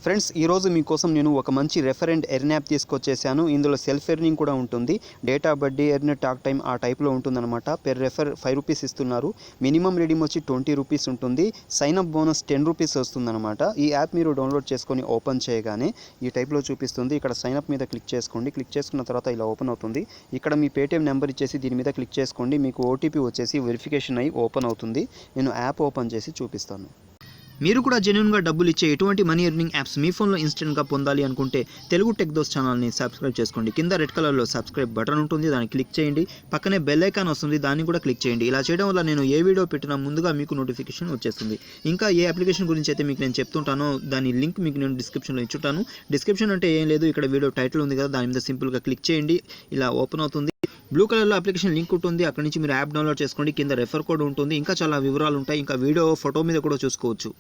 Friends ఈరోజు మీకోసం నేను ఒక మంచి రెఫరెంట్ ఎర్న్ యాప్ తీసుకొచ్చేసాను. ఇందులో సెల్ఫ్ ఎర్నింగ్ కూడా ఉంటుంది. డేటా బడ్డీ ఎర్న్ టాక్ టైం ఆ టైప్లో ఉంటుందన్నమాట. పెర్ రెఫర్ 5 రూపీస్ ఇస్తున్నారు. మినిమం రెడీమ్ వచ్చి 20 రూపీస్ ఉంటుంది. సైన్ అప్ బోనస్ 10 రూపీస్ వస్తుందన్నమాట. ఈ యాప్ మీరు డౌన్లోడ్ చేసుకొని ఓపెన్ చేయగానే ఈ టైప్లో చూపిస్తుంది. ఇక్కడ సైన్ అప్ మీద క్లిక్ చేసుకోండి. క్లిక్ చేసుకున్న తర్వాత ఇలా ఓపెన్ అవుతుంది. ఇక్కడ మీ పేటీఎం నెంబర్ ఇచ్చేసి దీని మీద క్లిక్ చేసుకోండి. మీకు ఓటీపీ వచ్చేసి వెరిఫికేషన్ అయ్యి ఓపెన్ అవుతుంది. నేను యాప్ ఓపెన్ చేసి చూపిస్తాను. మీరు కూడా జెన్యూన్గా డబ్బులు ఇచ్చే ఎటువంటి మనీ ఎర్నింగ్ యాప్స్ మీ ఫోన్లో ఇన్స్టెంట్గా పొందాలి అనుకుంటే తెలుగు టెక్ దోస్త్ ఛానల్ని సబ్స్క్రైబ్ చేసుకోండి. కింద రెడ్ కలర్లో సబ్స్క్రైబ్ బటన్ ఉంటుంది, దాన్ని క్లిక్ చేయండి. పక్కనే బెల్ ఐకాన్ వస్తుంది, దాన్ని కూడా క్లిక్ చేయండి. ఇలా చేయడం వల్ల నేను ఏ వీడియో పెట్టినా ముందుగా మీకు నోటిఫికేషన్ వచ్చేస్తుంది. ఇంకా ఏ అప్లికేషన్ గురించి అయితే మీకు నేను చెప్తుంటానో దాని లింక్ మీకు నేను డిస్క్రిప్షన్లో ఇచ్చుంటాను. డిస్క్రిప్షన్ అంటే ఏం లేదు, ఇక్కడ వీడియో టైటిల్ ఉంది కదా, దాని మీద సింపుల్గా క్లిక్ చేయండి. ఇలా ఓపెన్ అవుతుంది. బ్లూ కలర్లో అప్లికేషన్ లింక్ ఉంటుంది, అక్కడ నుంచి మీరు యాప్ డౌన్లోడ్ చేసుకోండి. కింద రెఫర్ కోడ్ ఉంటుంది, ఇంకా చాలా వివరాలు ఉంటాయి. ఇంకా వీడియో ఫోటో మీద కూడా చూసుకోవచ్చు.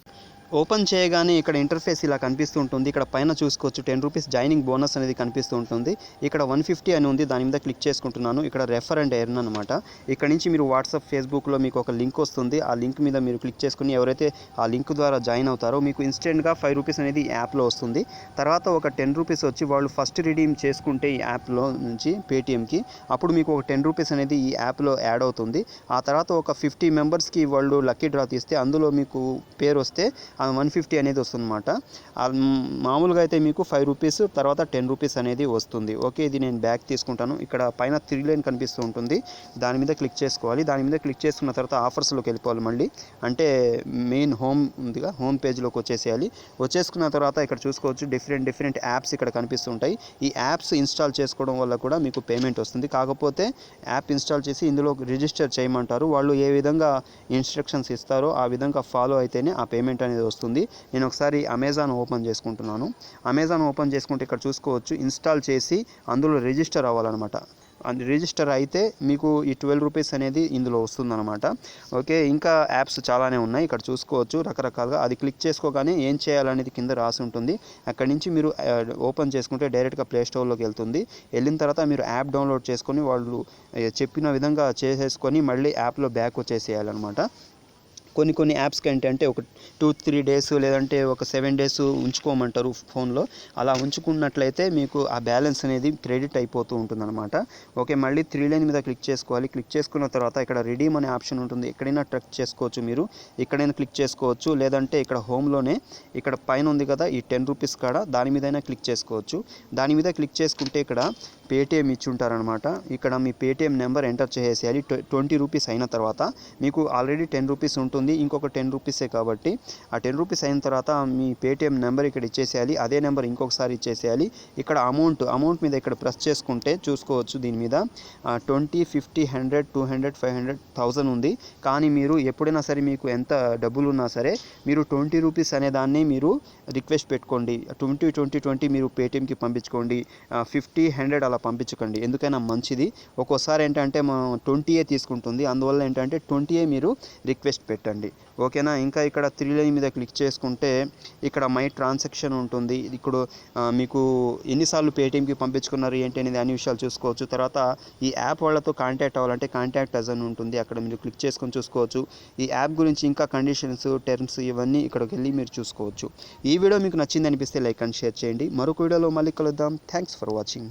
ఓపెన్ చేయగానే ఇక్కడ ఇంటర్ఫేస్ ఇలా కనిపిస్తూ ఉంటుంది. ఇక్కడ పైన చూసుకోవచ్చు 10 రూపీస్ జాయినింగ్ బోనస్ అనేది కనిపిస్తూ ఉంటుంది. ఇక్కడ 150 అని ఉంది, దాని మీద క్లిక్ చేసుకుంటున్నాను. ఇక్కడ రెఫర్ అండ్ ఎర్న్ అనమాట. ఇక్కడ నుంచి మీరు వాట్సాప్, ఫేస్బుక్లో మీకు ఒక లింక్ వస్తుంది. ఆ లింక్ మీద మీరు క్లిక్ చేసుకుని ఎవరైతే ఆ లింక్ ద్వారా జాయిన్ అవుతారో మీకు ఇన్స్టెంట్గా 5 రూపీస్ అనేది యాప్లో వస్తుంది. తర్వాత ఒక 10 రూపీస్ వచ్చి వాళ్ళు ఫస్ట్ రిడీమ్ చేసుకుంటే ఈ యాప్లో నుంచి పేటీఎంకి, అప్పుడు మీకు ఒక 10 రూపీస్ అనేది ఈ యాప్లో యాడ్ అవుతుంది. ఆ తర్వాత ఒక 50 మెంబర్స్కి వాళ్ళు లక్కీ డ్రా తీస్తే అందులో మీకు పేరు వస్తే 150 అనేది వస్తుందన్నమాట. మామూలుగా అయితే మీకు 5 రూపీస్ తర్వాత 10 రూపీస్ అనేది వస్తుంది. ఓకే, ఇది నేను బ్యాక్ తీసుకుంటాను. ఇక్కడ పైన 3 లైన్ కనిపిస్తూ ఉంటుంది, దాని మీద క్లిక్ చేసుకోవాలి. దాని మీద క్లిక్ చేసుకున్న తర్వాత ఆఫర్స్లోకి వెళ్ళిపోవాలి. మళ్ళీ అంటే మెయిన్ హోమ్ ఉందిగా, హోమ్ పేజ్లోకి వచ్చేసేయాలి. వచ్చేసుకున్న తర్వాత ఇక్కడ చూసుకోవచ్చు డిఫరెంట్ యాప్స్ ఇక్కడ కనిపిస్తుంటాయి. ఈ యాప్స్ ఇన్స్టాల్ చేసుకోవడం వల్ల కూడా మీకు పేమెంట్ వస్తుంది. కాకపోతే యాప్ ఇన్స్టాల్ చేసి ఇందులో రిజిస్టర్ చేయమంటారు. వాళ్ళు ఏ విధంగా ఇన్స్ట్రక్షన్స్ ఇస్తారో ఆ విధంగా ఫాలో అయితేనే ఆ పేమెంట్ అనేది వస్తుంది. నేను ఒకసారి అమెజాన్ ఓపెన్ చేసుకుంటున్నాను. అమెజాన్ ఓపెన్ చేసుకుంటే ఇక్కడ చూసుకోవచ్చు ఇన్స్టాల్ చేసి అందులో రిజిస్టర్ అవ్వాలన్నమాట. రిజిస్టర్ అయితే మీకు ఈ 12 రూపీస్ అనేది ఇందులో వస్తుందన్నమాట. ఓకే, ఇంకా యాప్స్ చాలానే ఉన్నాయి. ఇక్కడ చూసుకోవచ్చు రకరకాలుగా. అది క్లిక్ చేసుకోగానే ఏం చేయాలనేది కింద రాసి ఉంటుంది. అక్కడి నుంచి మీరు ఓపెన్ చేసుకుంటే డైరెక్ట్గా ప్లే స్టోర్లోకి వెళ్తుంది. వెళ్ళిన తర్వాత మీరు యాప్ డౌన్లోడ్ చేసుకొని వాళ్ళు చెప్పిన విధంగా చేసేసుకొని మళ్ళీ యాప్లో బ్యాక్ వచ్చేసేయాలన్నమాట. కొన్ని యాప్స్కి ఏంటంటే ఒక 2-3 డేస్ లేదంటే ఒక 7 డేస్ ఉంచుకోమంటారు ఫోన్లో. అలా ఉంచుకున్నట్లయితే మీకు ఆ బ్యాలెన్స్ అనేది క్రెడిట్ అయిపోతూ ఉంటుందన్నమాట. ఓకే, మళ్ళీ 3 లైన్ మీద క్లిక్ చేసుకోవాలి. క్లిక్ చేసుకున్న తర్వాత ఇక్కడ రిడీమ్ అనే ఆప్షన్ ఉంటుంది. ఎక్కడైనా ట్రక్ చేసుకోవచ్చు, మీరు ఎక్కడైనా క్లిక్ చేసుకోవచ్చు. లేదంటే ఇక్కడ హోమ్లోనే ఇక్కడ పైన ఉంది కదా ఈ 10 రూపీస్ కాడ, దాని మీదైనా క్లిక్ చేసుకోవచ్చు. దాని మీద క్లిక్ చేసుకుంటే ఇక్కడ పేటీఎం ఇచ్చుంటారనమాట. ఇక్కడ మీ పేటీఎం నెంబర్ ఎంటర్ చేసేయాలి. 20 రూపీస్ అయిన తర్వాత మీకు ఆల్రెడీ 10 రూపీస్ ఉంటుంది, ఇంకొక 10 రూపీసే కాబట్టి ఆ 10 రూపీస్ అయిన తర్వాత మీ పేటీఎం నెంబర్ ఇక్కడ ఇచ్చేసేయాలి. అదే నెంబర్ ఇంకొకసారి ఇచ్చేసేయాలి. ఇక్కడ అమౌంట్ మీద ఇక్కడ ప్రెస్ చేసుకుంటే చూసుకోవచ్చు దీని మీద 20, 50, 100, 200, 500, 1000 ఉంది. కానీ మీరు ఎప్పుడైనా సరే మీకు ఎంత డబ్బులు ఉన్నా సరే మీరు 20 రూపీస్ అనే దాన్ని మీరు రిక్వెస్ట్ పెట్టుకోండి. 20 మీరు పేటీఎంకి పంపించుకోండి. 50, 100 అలా పంపించకండి, ఎందుకైనా మంచిది. ఒక్కోసారి ఏంటంటే 20 తీసుకుంటుంది, అందువల్ల ఏంటంటే 20 మీరు రిక్వెస్ట్ పెట్టండి. ఓకేనా. ఇంకా ఇక్కడ 3 లైన్ మీద క్లిక్ చేసుకుంటే ఇక్కడ మై ట్రాన్సాక్షన్ ఉంటుంది. ఇప్పుడు మీకు ఎన్నిసార్లు పేటీఎంకి పంపించుకున్నారు ఏంటి అనేది అన్ని విషయాలు చూసుకోవచ్చు. తర్వాత ఈ యాప్ వాళ్ళతో కాంటాక్ట్ అవ్వాలంటే కాంటాక్ట్ అస్ అని ఉంటుంది, అక్కడ మీరు క్లిక్ చేసుకొని చూసుకోవచ్చు. ఈ యాప్ గురించి ఇంకా కండిషన్స్, టర్మ్స్ ఇవన్నీ ఇక్కడికి వెళ్ళి మీరు చూసుకోవచ్చు. ఈ వీడియో మీకు నచ్చింది అనిపిస్తే లైక్ అండ్ షేర్ చేయండి. మరొక వీడియోలో మళ్ళీ కలుద్దాం. Thanks for watching.